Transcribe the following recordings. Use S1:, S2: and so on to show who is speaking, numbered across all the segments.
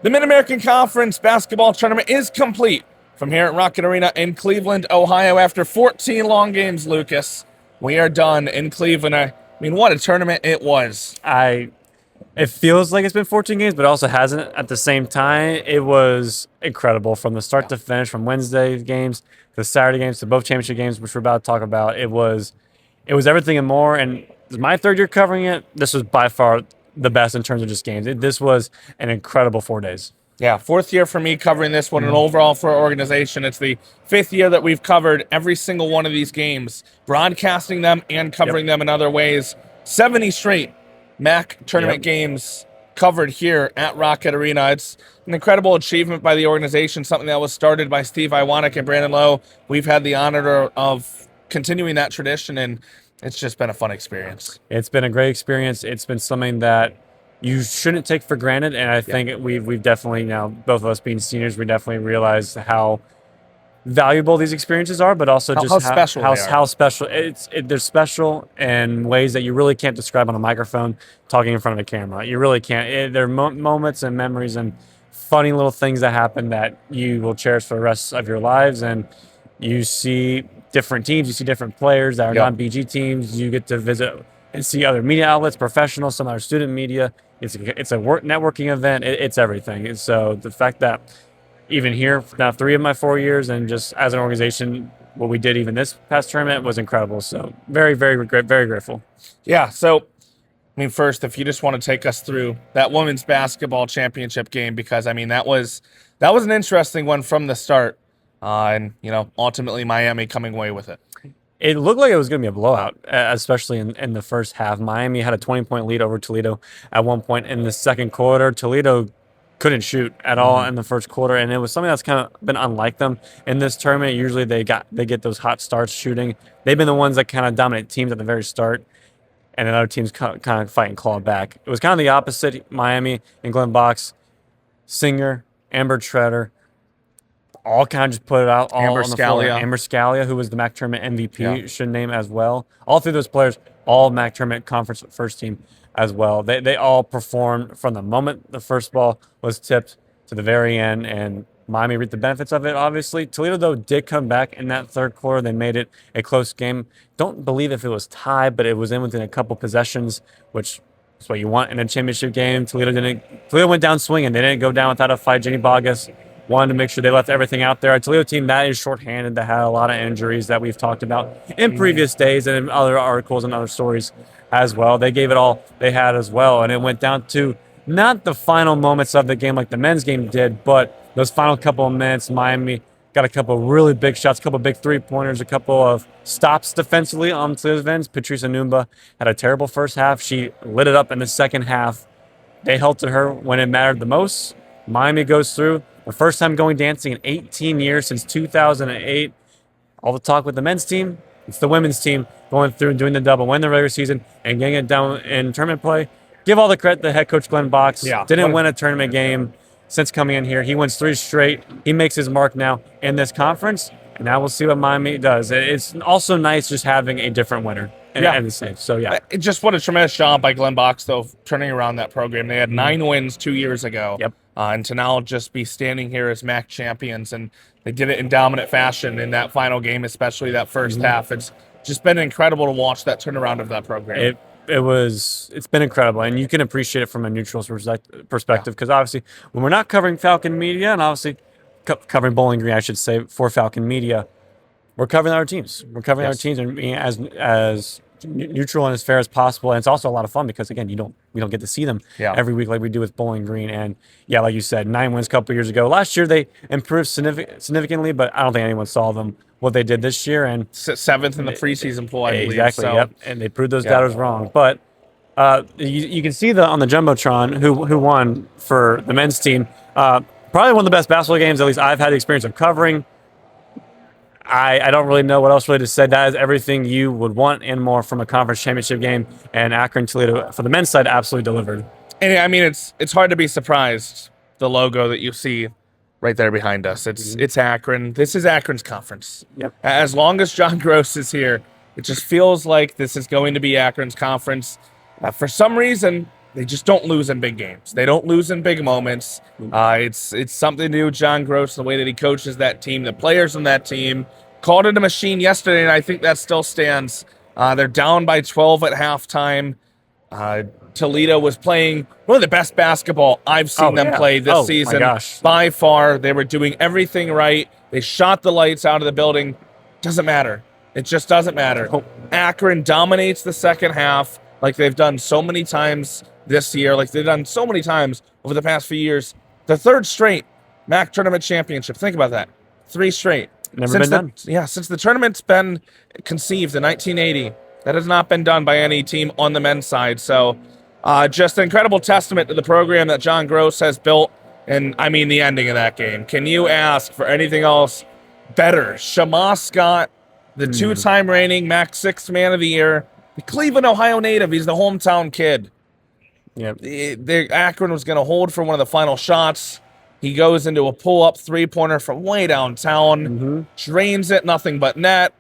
S1: The Mid-American Conference basketball tournament is complete from here at Rocket Arena in Cleveland, Ohio. After 14 long games, Lucas, we are done in Cleveland. I mean, what a tournament it was.
S2: It feels like it's been 14 games, but it also hasn't at the same time. It was incredible from the start to finish, from Wednesday games to Saturday games to both championship games, which we're about to talk about. It was everything and more. And this is my third year covering it. This was by far the best in terms of just games. This was an incredible 4 days.
S1: Yeah, fourth year for me covering this one, and overall for our organization. It's the fifth year that we've covered every single one of these games, broadcasting them and covering them in other ways. 70 straight MAC tournament games covered here at Rocket Arena. It's an incredible achievement by the organization, something that was started by Steve Iwanek and Brandon Lowe. We've had the honor of continuing that tradition, and it's just been a fun experience.
S2: It's been a great experience. It's been something that you shouldn't take for granted, and I think we've definitely, now both of us being seniors, we definitely realize how valuable these experiences are, but also just how special they're special in ways that you really can't describe on a microphone talking in front of a camera. You really can't. There are moments and memories and funny little things that happen that you will cherish for the rest of your lives. And you see different teams, you see different players that are non-BG teams. You get to visit and see other media outlets, professionals, some other student media. It's a work networking event. It's everything. And so the fact that even here now 3 of my 4 years, and just as an organization, what we did even this past tournament was incredible. So very, very grateful.
S1: Yeah. So, I mean, first, if you just want to take us through that women's basketball championship game, because I mean that was an interesting one from the start, and ultimately Miami coming away with it.
S2: It looked like it was going to be a blowout, especially in the first half. Miami had a 20-point lead over Toledo at one point in the second quarter. Toledo couldn't shoot at all in the first quarter, and it was something that's kind of been unlike them in this tournament. Usually they get those hot starts shooting. They've been the ones that kind of dominate teams at the very start, and then other teams kind of fight and claw back. It was kind of the opposite. Miami and Glenn Box, Singer, Amber Treader, all kind of just put it out all
S1: Amber
S2: on the floor. Amber Scalia, who was the MAC tournament MVP, should name as well. All 3 of those players, all MAC tournament conference first team as well. They all performed from the moment the first ball was tipped to the very end, and Miami reaped the benefits of it, obviously. Toledo, though, did come back in that third quarter. They made it a close game. Don't believe if it was tied, but it was in within a couple possessions, which is what you want in a championship game. Toledo went down swinging. They didn't go down without a fight. Jenny Bogus wanted to make sure they left everything out there. A Toledo team that is shorthanded, that had a lot of injuries that we've talked about in previous days and in other articles and other stories as well. They gave it all they had as well, and it went down to not the final moments of the game like the men's game did, but those final couple of minutes. Miami got a couple of really big shots, a couple of big three-pointers, a couple of stops defensively on Toledo's ends. Patrice Anumba had a terrible first half. She lit it up in the second half. They held to her when it mattered the most. Miami goes through. The first time going dancing in 18 years since 2008. All the talk with the men's team, it's the women's team going through and doing the double, win the regular season, and getting it down in tournament play. Give all the credit to head coach Glenn Box. Didn't win a tournament game since coming in here. He wins 3 straight. He makes his mark now in this conference, and now we'll see what Miami does. It's also nice just having a different winner. So,
S1: Just what a tremendous job by Glenn Box, though, turning around that program. They had 9 wins 2 years ago. And to now just be standing here as MAC champions, and they did it in dominant fashion in that final game, especially that first half. It's just been incredible to watch that turnaround of that program.
S2: It's been incredible, and you can appreciate it from a neutral perspective, because obviously when we're not covering Falcon Media, and obviously covering Bowling Green, I should say, for Falcon Media, we're covering our teams. We're covering our teams and being as neutral and as fair as possible. And it's also a lot of fun because, again, we don't get to see them every week like we do with Bowling Green. And like you said, 9 wins a couple years ago. Last year they improved significantly, but I don't think anyone saw them what they did this year. And
S1: 7th in the preseason poll, I believe.
S2: Exactly. So, and they proved those doubters wrong. But you can see on the jumbotron who won for the men's team. Probably one of the best basketball games, at least I've had the experience of covering. I don't really know what else really to say. That is everything you would want and more from a conference championship game. And Akron Toledo, for the men's side, absolutely delivered.
S1: And I mean, it's hard to be surprised, the logo that you see right there behind us. It's Akron. This is Akron's conference. As long as John Gross is here, it just feels like this is going to be Akron's conference. For some reason, they just don't lose in big games. They don't lose in big moments. It's something to do with John Gross, the way that he coaches that team, the players on that team. Called it a machine yesterday, and I think that still stands. They're down by 12 at halftime. Toledo was playing one of the best basketball I've seen them play this season.
S2: My gosh.
S1: By far. They were doing everything right. They shot the lights out of the building. Doesn't matter. It just doesn't matter. Akron dominates the second half like they've done so many times this year, like they've done so many times over the past few years. The third straight MAC tournament championship. Think about that. 3 straight.
S2: Never been done.
S1: Yeah, since the tournament's been conceived in 1980, that has not been done by any team on the men's side. So just an incredible testament to the program that John Gross has built. And, I mean, the ending of that game. Can you ask for anything else better? Shema Scott, the 2-time reigning MAC 6th Man of the Year, the Cleveland, Ohio native. He's the hometown kid.
S2: Yep.
S1: Akron was going to hold for one of the final shots. He goes into a pull-up three-pointer from way downtown, drains it, nothing but net.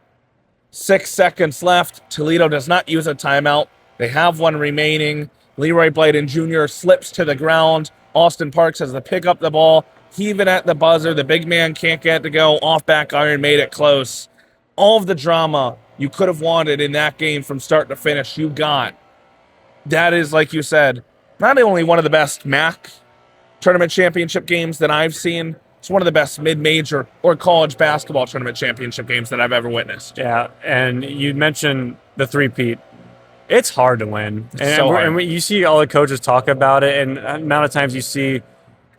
S1: 6 seconds left. Toledo does not use a timeout. They have one remaining. Leroy Blayden Jr. slips to the ground. Austin Parks has to pick up the ball, heave it at the buzzer. The big man can't get it to go. Off back iron made it close. All of the drama you could have wanted in that game from start to finish, you got. That is, like you said, not only one of the best MAC tournament championship games that I've seen, it's one of the best mid-major or college basketball tournament championship games that I've ever witnessed.
S2: Yeah, and you mentioned the three-peat. It's hard to win. And you see all the coaches talk about it, and the amount of times you see,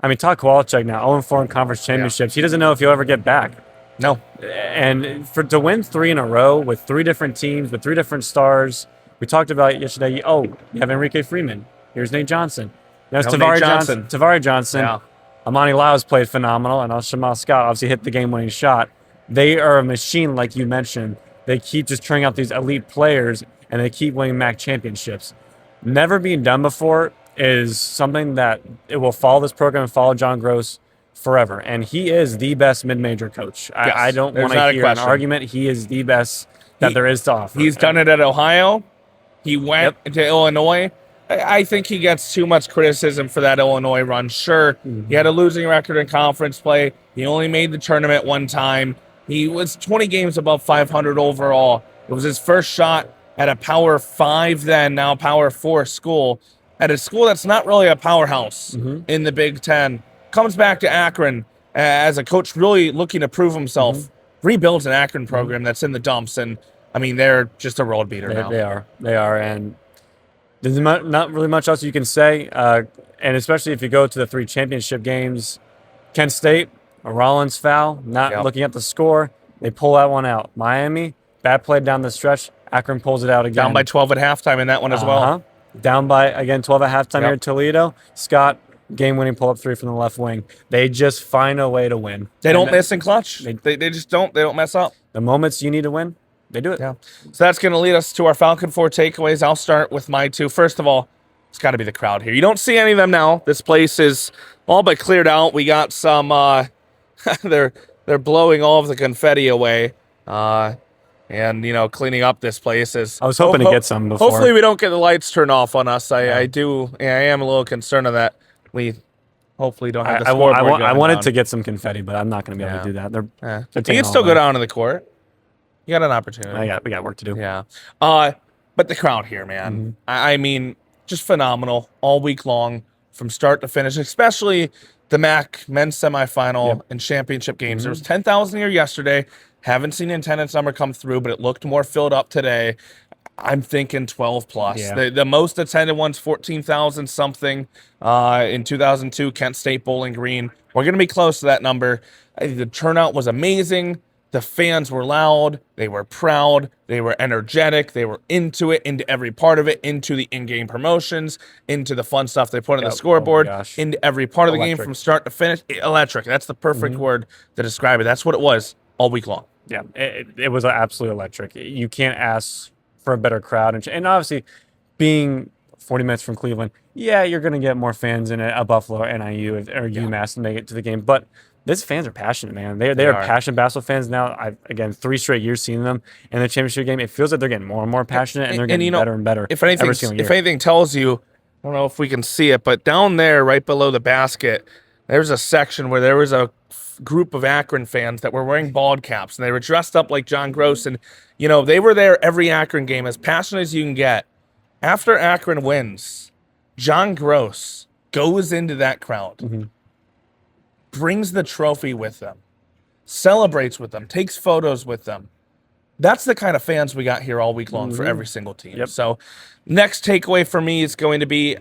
S2: I mean, talk Kavalecz now, 0-4 in conference championships. He doesn't know if he'll ever get back.
S1: No.
S2: And to win 3 in a row with 3 different teams, with 3 different stars, we talked about it yesterday. Oh, you have Enrique Freeman. Here's Nate Johnson. Now it's Tavari Johnson. Tavari Johnson. Yeah. Amani Lyles played phenomenal, and Shema Scott obviously hit the game-winning shot. They are a machine, like you mentioned. They keep just turning out these elite players, and they keep winning MAC championships. Never being done before is something that it will follow this program and follow John Gross forever. And he is the best mid-major coach. Yes, I don't want to hear an argument. He is the best that there is to offer.
S1: He's done it at Ohio. He went to Illinois. I think he gets too much criticism for that Illinois run. Sure, he had a losing record in conference play. He only made the tournament one time. He was 20 games above 500 overall. It was his first shot at a Power 5 then, now Power 4 school, at a school that's not really a powerhouse in the Big Ten. Comes back to Akron as a coach really looking to prove himself. Rebuilds an Akron program that's in the dumps, and, I mean, they're just a world beater now.
S2: They are, and there's not really much else you can say, and especially if you go to the 3 championship games. Kent State, a Rollins foul, not looking at the score. They pull that one out. Miami, bad play down the stretch. Akron pulls it out again.
S1: Down by 12 at halftime in that one as well.
S2: Down by, again, 12 at halftime here at Toledo. Scott, game-winning pull-up 3 from the left wing. They just find a way to win. They
S1: don't miss in clutch. They just don't. They don't mess up.
S2: The moments you need to win, they do it.
S1: Yeah. So that's going to lead us to our Falcon Four takeaways. I'll start with my 2. First of all, it's got to be the crowd here. You don't see any of them now. This place is all but cleared out. We got some, they're blowing all of the confetti away. And, you know, cleaning up this place is...
S2: I was hoping to get some before.
S1: Hopefully we don't get the lights turned off on us. I am a little concerned of that. We hopefully don't have the scoreboard
S2: I wanted
S1: down.
S2: to get some confetti, but I'm not going to be able to do that.
S1: You can still go down to the court. You got an opportunity.
S2: We got work to do.
S1: Yeah. But the crowd here, man. I mean, just phenomenal all week long from start to finish, especially the MAC men's semifinal and championship games. There was 10,000 here yesterday. Haven't seen the attendance number come through, but it looked more filled up today. I'm thinking 12 plus.
S2: Yeah.
S1: The most attended one's 14,000 something in 2002, Kent State Bowling Green. We're going to be close to that number. The turnout was amazing. The fans were loud. They were proud. They were energetic. They were into it, into every part of it, into the in-game promotions, into the fun stuff they put on the scoreboard, into every part of the game from start to finish. Electric. That's the perfect word to describe it. That's what it was all week long.
S2: Yeah, it was absolutely electric. You can't ask for a better crowd. And obviously, being 40 minutes from Cleveland, you're going to get more fans in a Buffalo or NIU or UMass to make it to the game. But these fans are passionate, man. They are passionate basketball fans now. I've, again, 3 straight years seeing them in the championship game. It feels like they're getting more and more passionate, and they're getting better and better.
S1: If anything tells you don't know if we can see it, but down there, right below the basket, there's a section where there was a group of Akron fans that were wearing bald caps, and they were dressed up like John Gross, and they were there every Akron game, as passionate as you can get. After Akron wins, John Gross goes into that crowd, brings the trophy with them, celebrates with them, takes photos with them. That's the kind of fans we got here all week long for every single team.
S2: Yep.
S1: So next takeaway for me is going to be,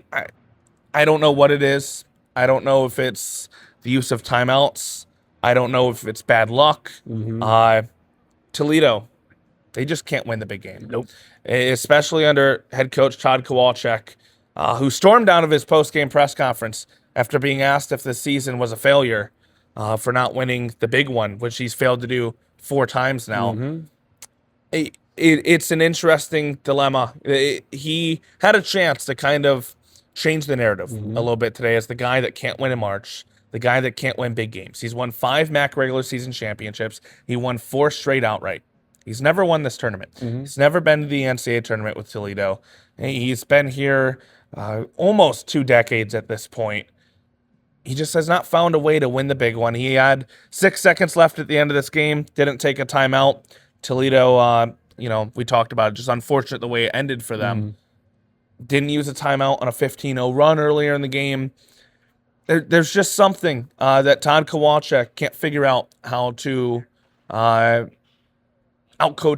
S1: I don't know what it is. I don't know if it's the use of timeouts. I don't know if it's bad luck. Toledo, they just can't win the big game.
S2: Nope.
S1: Especially under head coach Todd Kowalczyk, who stormed out of his post-game press conference after being asked if the season was a failure for not winning the big one, which he's failed to do 4 times now. It's an interesting dilemma. He had a chance to kind of change the narrative a little bit today as the guy that can't win in March, the guy that can't win big games. He's won 5 MAC regular season championships. He won 4 straight outright. He's never won this tournament. He's never been to the NCAA tournament with Toledo. He's been here almost 2 decades at this point. He just has not found a way to win the big one. He had 6 seconds left at the end of this game, didn't take a timeout. Toledo, we talked about it, just unfortunate the way it ended for them. Didn't use a timeout on a 15-0 run earlier in the game. There's just something that Todd Kowalczyk can't figure out how to outcoach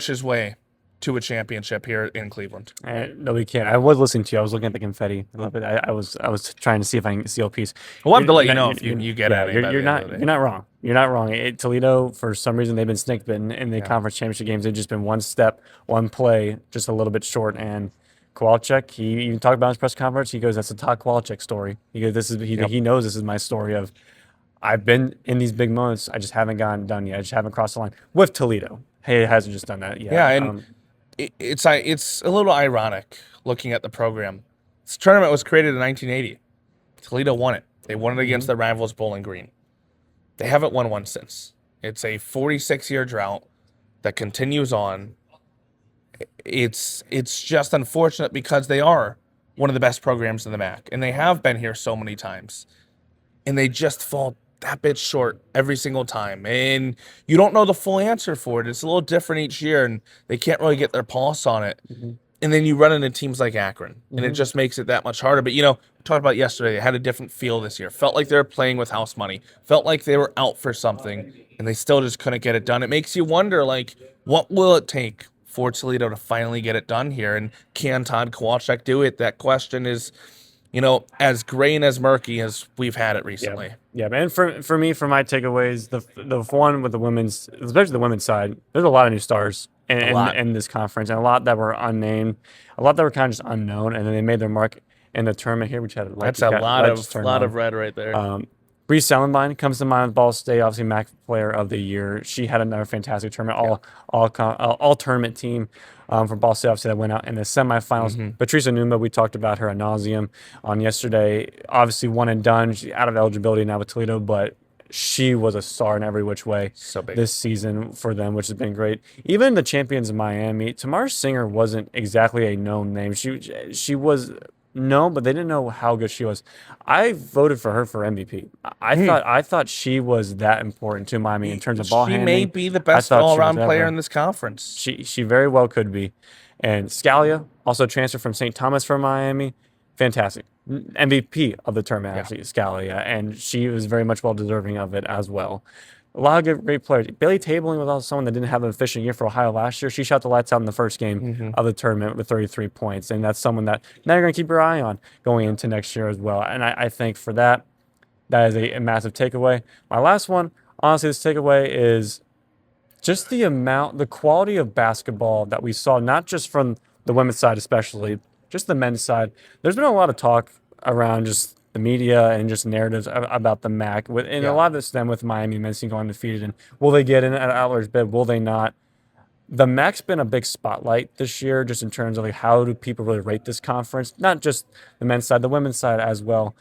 S1: his way to a championship here in Cleveland.
S2: No, we can't. I was listening to you. I was looking at the confetti a little bit. I was trying to see if I can steal a piece.
S1: We'll have to let you know if you get at it.
S2: You're not wrong. You're not wrong. Toledo, for some reason, they've been snake bitten in the conference championship games. They've just been one step, one play, just a little bit short. And Kowalczyk, he even talked about in his press conference. He goes, "That's a Todd Kowalczyk story." He goes, he knows this is my story of I've been in these big moments. I just haven't gotten done yet. I just haven't crossed the line with Toledo. Hey, it hasn't just done that yet.
S1: Yeah, and it's a little ironic looking at the program. This tournament was created in 1980. Toledo won it. They won it against their rivals Bowling Green. They haven't won one since. It's a 46-year drought that continues on. It's just unfortunate because they are one of the best programs in the MAC, and they have been here so many times, and they just fall that bit short every single time. And you don't know the full answer for it. It's a little different each year, and they can't really get their pulse on it. And then you run into teams like Akron, and it just makes it that much harder. But, we talked about yesterday, they had a different feel this year. Felt like they were playing with house money. Felt like they were out for something, and they still just couldn't get it done. It makes you wonder, what will it take for Toledo to finally get it done here? And can Todd Kowalczyk do it? That question is, as gray and as murky as we've had it recently.
S2: Yeah, and for me, for my takeaways, the one with the women's, especially the women's side, there's a lot of new stars in this conference, and a lot that were unnamed, a lot that were kind of just unknown, and then they made their mark in the tournament here, which had
S1: that's a lot of red right there.
S2: Bree Sellenbein comes to mind with Ball State, obviously MAC Player of the Year. She had another fantastic tournament, all tournament team from Ball State, obviously, that went out in the semifinals. Patricia Numa, we talked about her ad nauseum on yesterday. Obviously, one and done. She's out of eligibility now with Toledo, but she was a star in every which way this season for them, which has been great. Even the champions of Miami, Tamar Singer wasn't exactly a known name. She was known, but they didn't know how good she was. I voted for her for MVP. I thought she was that important to Miami in terms of ball handling.
S1: She may be the best all-around player in this conference.
S2: She very well could be. And Scalia also transferred from St. Thomas for Miami. Fantastic. MVP of the tournament, actually, Scalia. And she was very much well deserving of it as well. A lot of great players. Bailey Tabling was also someone that didn't have an efficient year for Ohio last year. She shot the lights out in the first game of the tournament with 33 points. And that's someone that now you're going to keep your eye on going into next year as well. And I think for that is a massive takeaway. My last one, honestly, this takeaway is just the quality of basketball that we saw, not just from the women's side especially, just the men's side. There's been a lot of talk around just the media and just narratives about the MAC, and a lot of this stem with Miami men's team going undefeated. And will they get in at Outliers bid? Will they not? The MAC's been a big spotlight this year, just in terms of how do people really rate this conference? Not just the men's side, the women's side as well.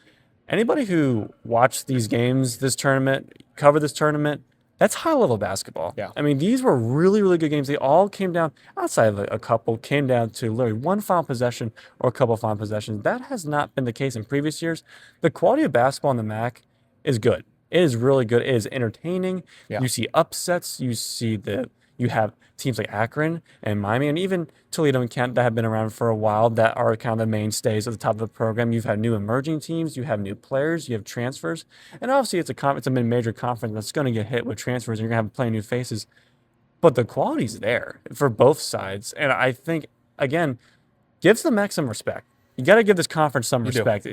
S2: Anybody who watched these games, this tournament, covered this tournament, That's high-level basketball.
S1: Yeah.
S2: I mean, these were really, really good games. They all came down, outside of a couple, came down to literally one final possession or a couple final possessions. That has not been the case in previous years. The quality of basketball in the MAC is good. It is really good. It is entertaining.
S1: Yeah.
S2: You see upsets. You have teams like Akron and Miami and even Toledo and Kent that have been around for a while that are kind of the mainstays at the top of the program. You've had new emerging teams. You have new players. You have transfers. And obviously it's a mid-major conference that's going to get hit with transfers and you're going to have to play new faces. But the quality's there for both sides. And I think, again, gives the MAC some respect. You got to give this conference some respect.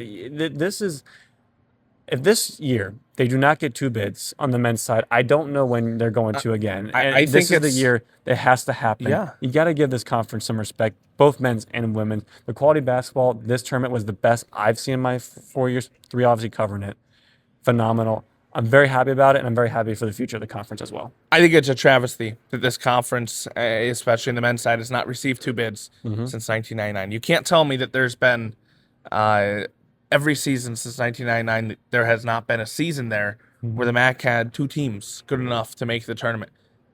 S2: If this year they do not get 2 bids on the men's side, I don't know when they're going to again.
S1: I
S2: this
S1: think
S2: is the year that has to happen.
S1: Yeah.
S2: You got to give this conference some respect, both men's and women's. The quality of basketball, this tournament was the best I've seen in my 4 years, 3 obviously covering it. Phenomenal. I'm very happy about it, and I'm very happy for the future of the conference as well.
S1: I think it's a travesty that this conference, especially in the men's side, has not received 2 bids since 1999. You can't tell me that there's been every season since 1999 there has not been a season there where the MAC had 2 teams good enough to make the tournament.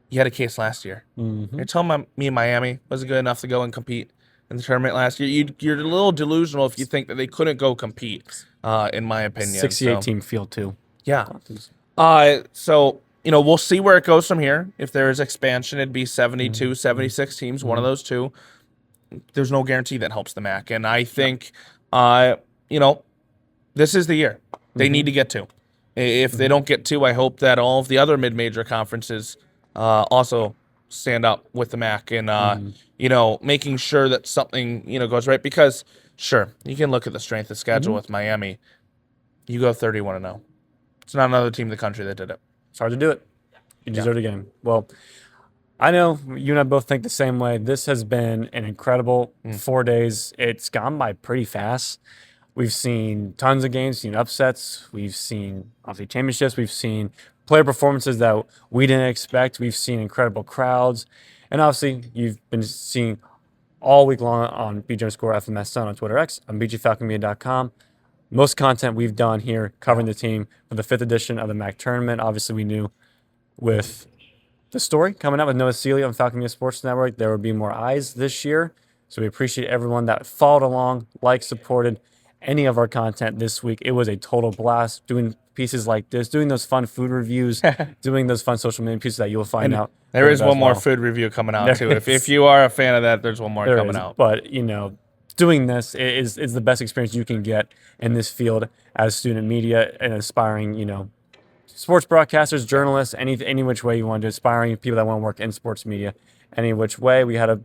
S1: You had a case last year. You're telling me Miami wasn't good enough to go and compete in the tournament last year? You're a little delusional if you think that they couldn't go compete, in my opinion.
S2: 68-team field, too.
S1: Yeah. So, we'll see where it goes from here. If there is expansion, it'd be 72, 76 teams, one of those two. There's no guarantee that helps the MAC. And I think, this is the year they need to get to. If they don't get to, I hope that all of the other mid-major conferences also stand up with the MAC and, making sure that something, goes right. Because, sure, you can look at the strength of schedule with Miami. You go 31-0. It's not another team in the country that did it.
S2: It's hard to do it. You deserve it again. Well, I know you and I both think the same way. This has been an incredible 4 days. It's gone by pretty fast. We've seen tons of games, seen upsets. We've seen, obviously, championships. We've seen player performances that we didn't expect. We've seen incredible crowds. And obviously, you've been seeing all week long on BG_FMS Sun on Twitter X, on BGFalconMedia.com. Most content we've done here covering the team for the 5th edition of the MAC tournament. Obviously, we knew with the story coming out with Noah Seeley on Falcon Media Sports Network, there would be more eyes this year. So we appreciate everyone that followed along, supported any of our content this week. It was a total blast doing pieces like this, doing those fun food reviews, doing those fun social media pieces that you'll find out.
S1: There is one more food review coming out, too. If you are a fan of that, there's one more coming out.
S2: But, doing this is the best experience you can get in this field as student media and aspiring, sports broadcasters, journalists, any which way you want to, aspiring people that want to work in sports media, any which way. We had the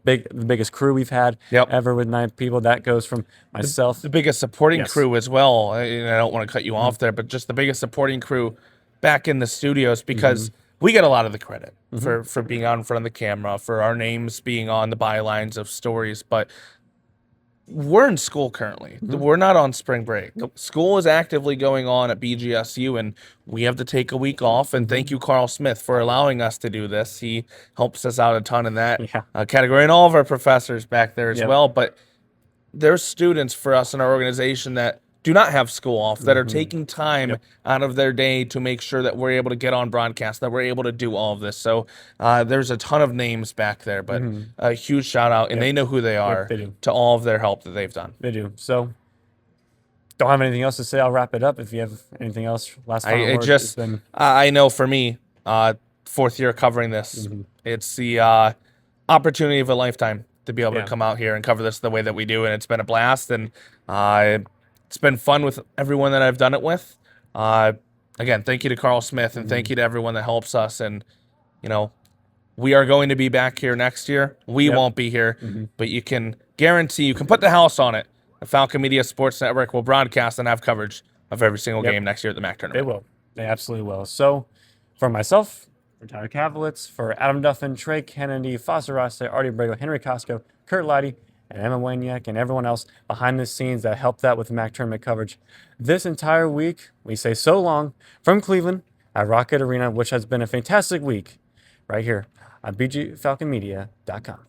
S2: biggest crew we've had ever with 9 people. That goes from myself.
S1: The biggest supporting crew as well. I don't want to cut you off there, but just the biggest supporting crew back in the studios because we get a lot of the credit for being out in front of the camera, for our names being on the bylines of stories, but we're in school currently. We're not on spring break. School is actively going on at BGSU, and we have to take a week off. And thank you, Carl Smith, for allowing us to do this. He helps us out a ton in that category, and all of our professors back there as well. But there's students for us in our organization that do not have school off, that are taking time out of their day to make sure that we're able to get on broadcast, that we're able to do all of this. So there's a ton of names back there, but a huge shout out, and they know who they are, to all of their help that they've done.
S2: They do. So don't have anything else to say. I'll wrap it up. If you have anything else, last final word.
S1: I know for me, 4th year covering this, it's the opportunity of a lifetime to be able to come out here and cover this the way that we do, and it's been a blast, and it's been fun with everyone that I've done it with. Again, thank you to Carl Smith, and thank you to everyone that helps us. And, we are going to be back here next year. We won't be here, but you can put the house on it. The Falcon Media Sports Network will broadcast and have coverage of every single game next year at the MAC tournament.
S2: They will. They absolutely will. So, for myself, for Tyler Kavalecz, for Adam Duffin, Trey Kennedy, Foster Rossi, Artie Brego, Henry Costco, Kurt Leidy, and Emma Waniak, and everyone else behind the scenes that helped out with the MAC tournament coverage. This entire week, we say so long from Cleveland at Rocket Arena, which has been a fantastic week right here on BGFalconMedia.com.